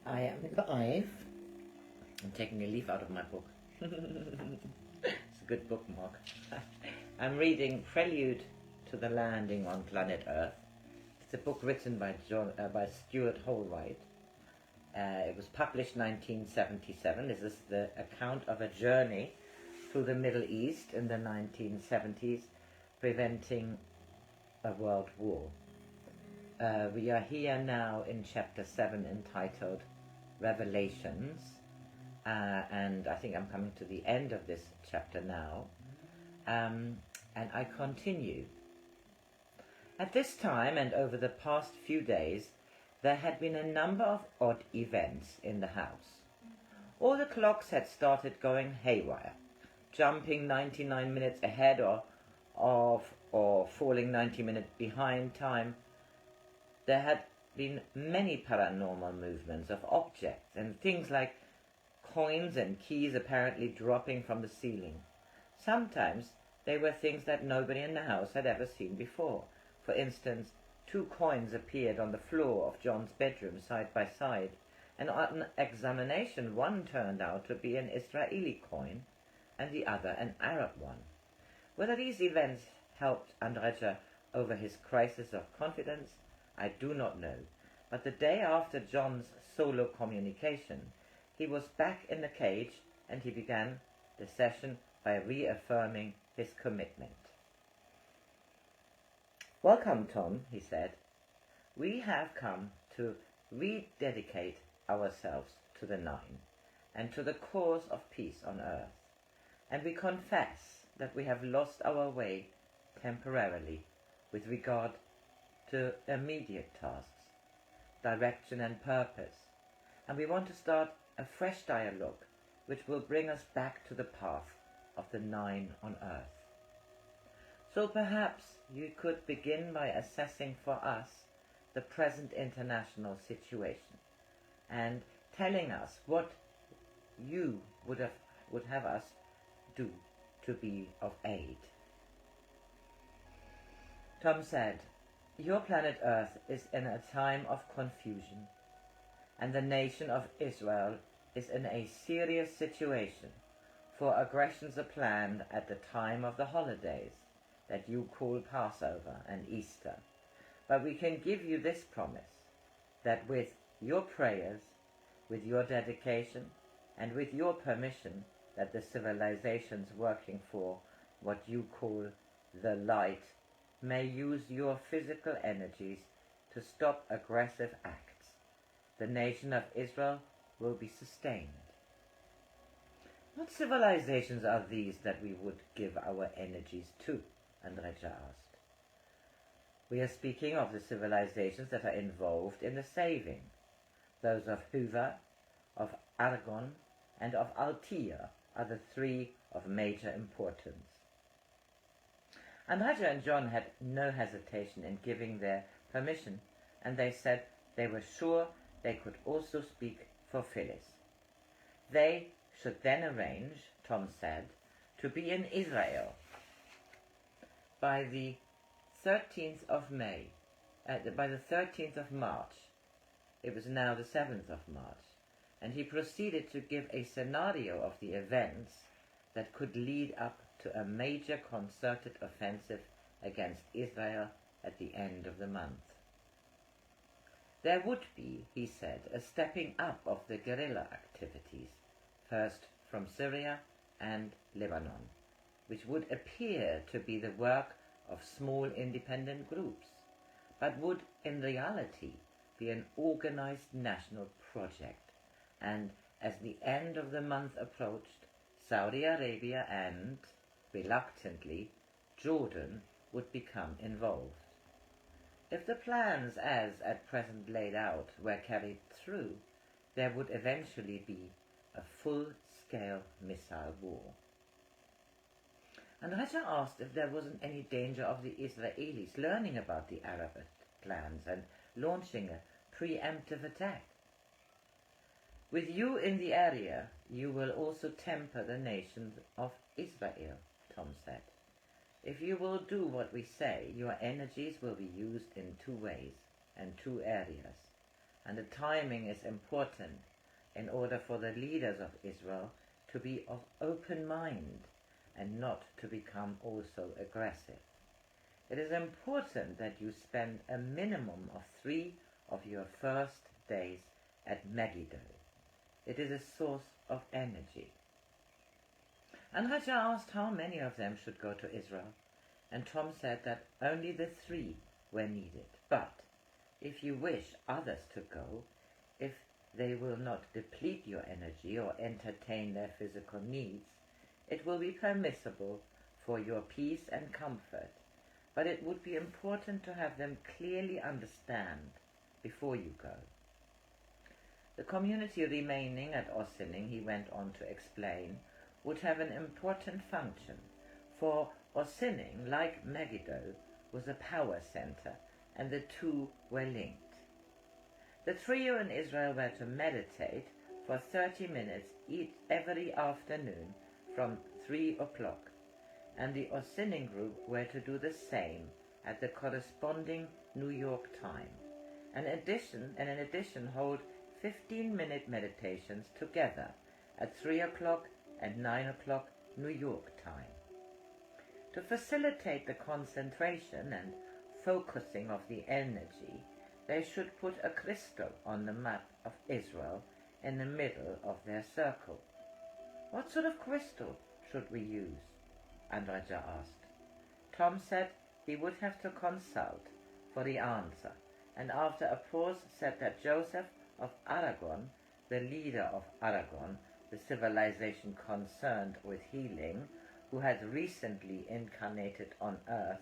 I am 5. I'm taking a leaf out of my book. It's a good bookmark. I'm reading Prelude to the Landing on Planet Earth. It's a book written by STUART HOLROYD. It was published 1977. This is the account of a journey through the Middle East in the 1970s, preventing a world war. We are here now in chapter 7, entitled Revelations, and I think I'm coming to the end of this chapter now, and I continue. At this time, and over the past few days, there had been a number of odd events in the house. All the clocks had started going haywire, jumping 99 minutes ahead or falling 90 minutes behind time. There had been many paranormal movements of objects and things like coins and keys apparently dropping from the ceiling. Sometimes they were things that nobody in the house had ever seen before. For instance, 2 coins appeared on the floor of John's bedroom side by side, and on examination one turned out to be an Israeli coin and the other an Arab one. Whether these events helped Andrija over his crisis of confidence, I do not know, but the day after John's solo communication, he was back in the cage, and he began the session by reaffirming his commitment. "Welcome, Tom," he said. "We have come to rededicate ourselves to the Nine and to the cause of peace on earth, and we confess that we have lost our way temporarily with regard to immediate tasks, direction and purpose, and we want to start a fresh dialogue which will bring us back to the path of the Nine on earth. So perhaps you could begin by assessing for us the present international situation and telling us what you would have us do to be of aid." Tom said, "Your planet Earth is in a time of confusion, and the nation of Israel is in a serious situation, for aggressions are planned at the time of the holidays that you call Passover and Easter. But we can give you this promise, that with your prayers, with your dedication, and with your permission, that the civilizations working for what you call the light may use your physical energies to stop aggressive acts. The nation of Israel will be sustained." "What civilizations are these that we would give our energies to?" Andrija asked. "We are speaking of the civilizations that are involved in the saving. Those of Hoover, of Argon, and of Altea are the 3 of major importance." Andrija and John had no hesitation in giving their permission, and they said they were sure they could also speak for Phyllis. They should then arrange, Tom said, to be in Israel by the 13th of March. It was now the 7th of March, and he proceeded to give a scenario of the events that could lead up to a major concerted offensive against Israel at the end of the month. There would be, he said, a stepping up of the guerrilla activities, first from Syria and Lebanon, which would appear to be the work of small independent groups, but would in reality be an organized national project, and as the end of the month approached, Saudi Arabia and, reluctantly, Jordan would become involved. If the plans as at present laid out were carried through, there would eventually be a full-scale missile war. Andrija asked if there wasn't any danger of the Israelis learning about the Arab plans and launching a preemptive attack. "With you in the area, you will also temper the nation of Israel," Tom said. "If you will do what we say, your energies will be used in 2 ways and 2 areas, and the timing is important in order for the leaders of Israel to be of open mind and not to become also aggressive. It is important that you spend a minimum of 3 of your first days at Megiddo. It is a source of energy. Andrija asked how many of them should go to Israel, and Tom said that only the 3 were needed. But if you wish others to go, if they will not deplete your energy or entertain their physical needs, it will be permissible for your peace and comfort, but it would be important to have them clearly understand before you go. The community remaining at Ossining, he went on to explain, would have an important function, for Ossining, like Megiddo, was a power center, and the two were linked. The trio in Israel were to meditate for 30 minutes every afternoon from 3 o'clock, and the Ossining group were to do the same at the corresponding New York time, and in addition hold 15-minute meditations together at 3 o'clock and 9 o'clock New York time. To facilitate the concentration and focusing of the energy, they should put a crystal on the map of Israel in the middle of their circle. What sort of crystal should we use? Andrija asked. Tom said he would have to consult for the answer, and after a pause said that Joseph of Aragon, the leader of Aragon, the civilization concerned with healing, who had recently incarnated on Earth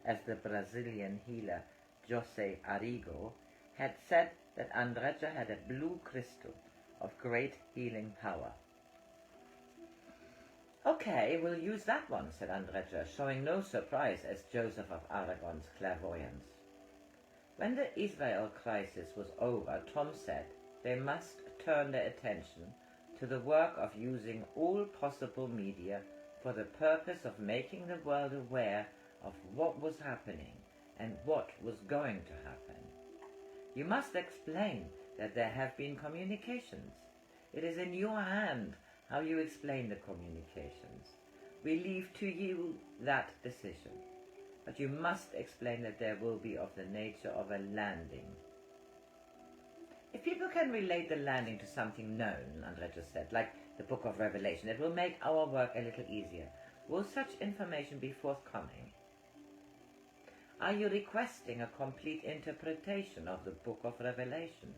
as the Brazilian healer José Arrigo, had said that Andrija had a blue crystal of great healing power. Okay, we'll use that one, said Andrija, showing no surprise as Joseph of Aragon's clairvoyance. When the Israel crisis was over, Tom said they must turn their attention to the work of using all possible media for the purpose of making the world aware of what was happening and what was going to happen. You must explain that there have been communications. It is in your hand how you explain the communications. We leave to you that decision. But you must explain that there will be of the nature of a landing. If people can relate the landing to something known, Andrija said, like the Book of Revelation, it will make our work a little easier. Will such information be forthcoming? Are you requesting a complete interpretation of the Book of Revelation?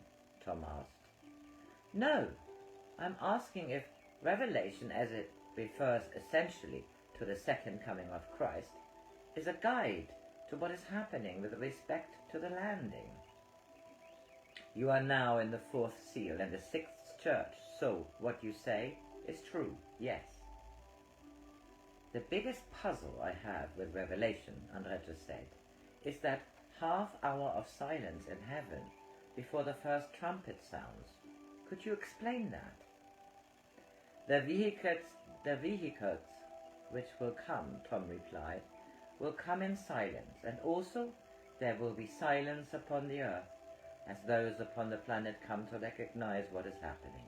Tom asked. No, I'm asking if Revelation, as it refers essentially to the second coming of Christ, is a guide to what is happening with respect to the landing. You are now in the 4th seal and the 6th church, so what you say is true, yes. The biggest puzzle I have with Revelation, Andrija said, is that half hour of silence in heaven before the first trumpet sounds. Could you explain that? The vehicles which will come, Tom replied, will come in silence, and also there will be silence upon the earth, as those upon the planet come to recognize what is happening.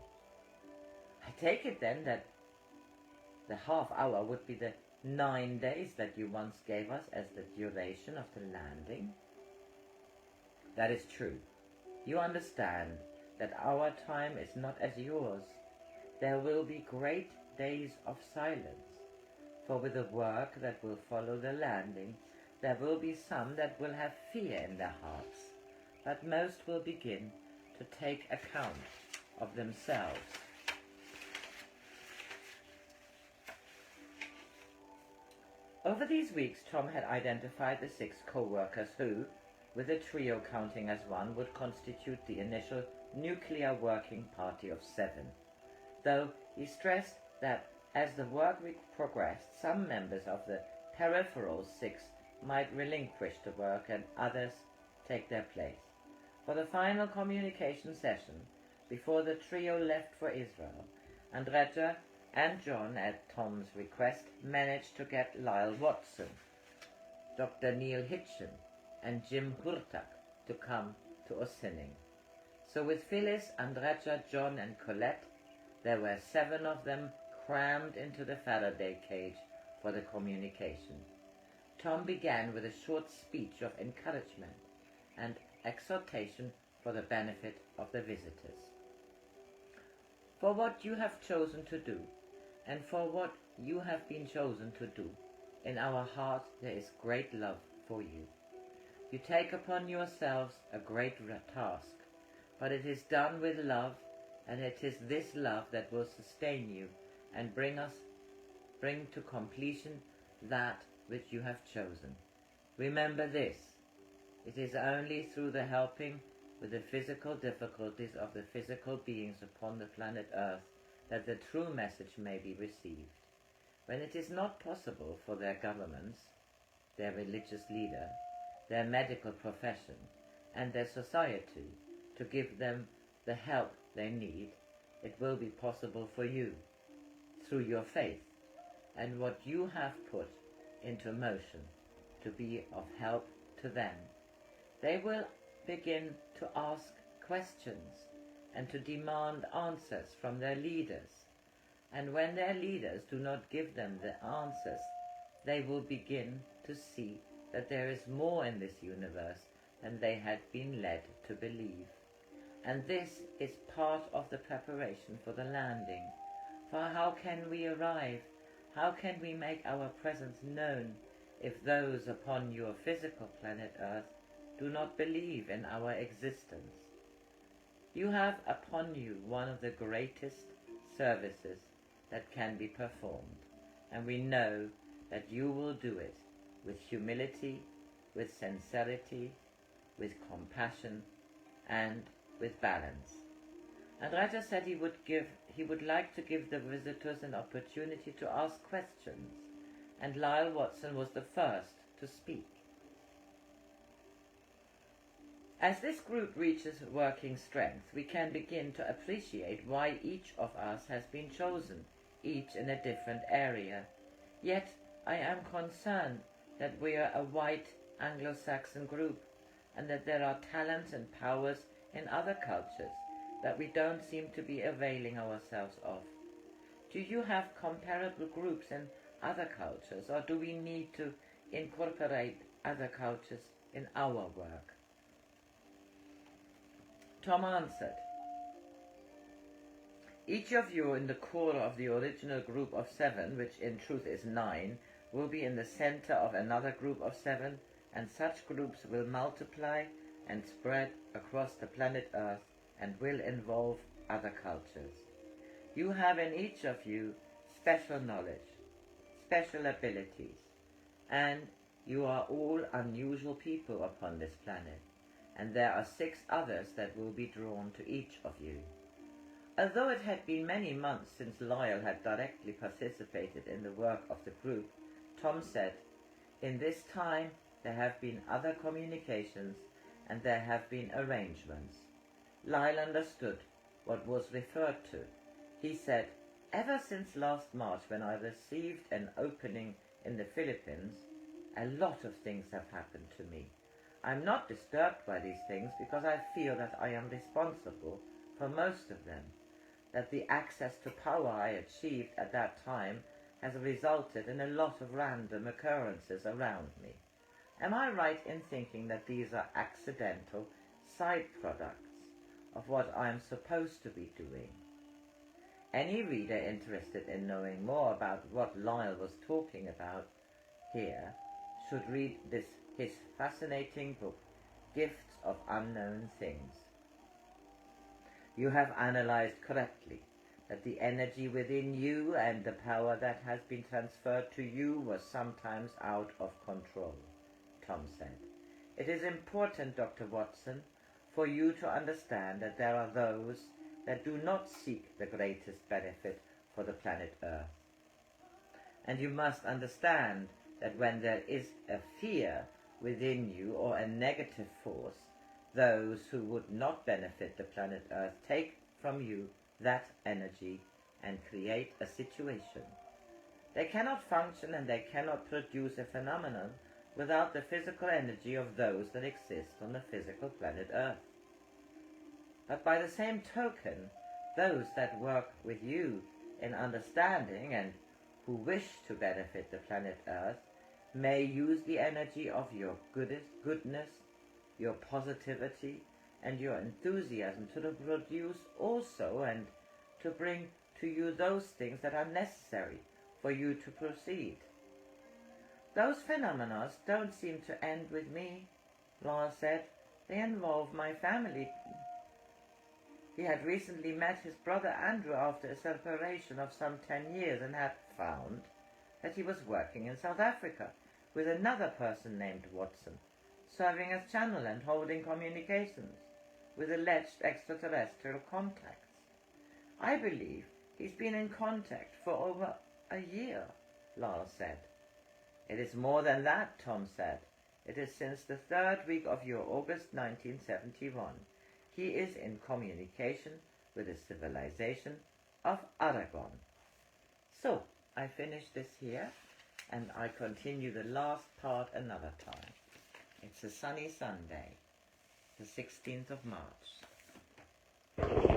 I take it then that the half hour would be the 9 days that you once gave us as the duration of the landing? That is true. You understand that our time is not as yours. There will be great days of silence, for with the work that will follow the landing, there will be some that will have fear in their hearts, but most will begin to take account of themselves. Over these weeks, Tom had identified the 6 co-workers who, with the trio counting as one, would constitute the initial nuclear working party of 7, though he stressed that as the work progressed, some members of the peripheral 6 might relinquish the work and others take their place. For the final communication session, before the trio left for Israel, Andrija and John, at Tom's request, managed to get Lyle Watson, Dr. Neil Hitchen, and Jim Hurtak to come to Ossining. So with Phyllis, Andrija, John and Colette, there were 7 of them crammed into the Faraday cage for the communication. Tom began with a short speech of encouragement and exhortation for the benefit of the visitors. For what you have chosen to do, and for what you have been chosen to do, in our heart there is great love for you. You take upon yourselves a great task, but it is done with love, and it is this love that will sustain you and bring to completion that which you have chosen. Remember this, it is only through the helping with the physical difficulties of the physical beings upon the planet Earth that the true message may be received. When it is not possible for their governments, their religious leader, their medical profession, and their society to give them the help they need, it will be possible for you, through your faith, and what you have put into motion to be of help to them. They will begin to ask questions and to demand answers from their leaders. And when their leaders do not give them the answers, they will begin to see that there is more in this universe than they had been led to believe. And this is part of the preparation for the landing. For how can we arrive? How can we make our presence known if those upon your physical planet Earth do not believe in our existence? You have upon you one of the greatest services that can be performed, and we know that you will do it with humility, with sincerity, with compassion, and with balance. Andrija said he would like to give the visitors an opportunity to ask questions, and Lyle Watson was the first to speak. As this group reaches working strength, we can begin to appreciate why each of us has been chosen, each in a different area. Yet I am concerned that we are a white Anglo-Saxon group, and that there are talents and powers in other cultures that we don't seem to be availing ourselves of. Do you have comparable groups in other cultures, or do we need to incorporate other cultures in our work? Tom answered, each of you in the core of the original group of 7, which in truth is 9, will be in the center of another group of 7, and such groups will multiply and spread across the planet Earth and will involve other cultures. You have in each of you special knowledge, special abilities, and you are all unusual people upon this planet, and there are 6 others that will be drawn to each of you. Although it had been many months since Lyle had directly participated in the work of the group, Tom said, in this time there have been other communications and there have been arrangements. Lyle understood what was referred to. He said, ever since last March, when I received an opening in the Philippines, a lot of things have happened to me. I'm not disturbed by these things because I feel that I am responsible for most of them, that the access to power I achieved at that time has resulted in a lot of random occurrences around me. Am I right in thinking that these are accidental side products of what I am supposed to be doing? Any reader interested in knowing more about what Lyle was talking about here should read his fascinating book, Gifts of Unknown Things. You have analyzed correctly that the energy within you and the power that has been transferred to you was sometimes out of control, Tom said. It is important, Dr. Watson, for you to understand that there are those that do not seek the greatest benefit for the planet Earth. And you must understand that when there is a fear within you or a negative force, those who would not benefit the planet Earth take from you that energy and create a situation. They cannot function and they cannot produce a phenomenon without the physical energy of those that exist on the physical planet Earth. But by the same token, those that work with you in understanding and who wish to benefit the planet Earth may use the energy of your goodness, your positivity, and your enthusiasm to produce also and to bring to you those things that are necessary for you to proceed. Those phenomena don't seem to end with me, Lars said. They involve my family. He had recently met his brother Andrew after a separation of some 10 years and had found that he was working in South Africa with another person named Watson, serving as channel and holding communications with alleged extraterrestrial contacts. I believe he's been in contact for over a year, Lars said. It is more than that, Tom said. It is since the 3rd week of your August 1971. He is in communication with the civilization of Aragon. So, I finish this here, and I continue the last part another time. It's a sunny Sunday, the 16th of March.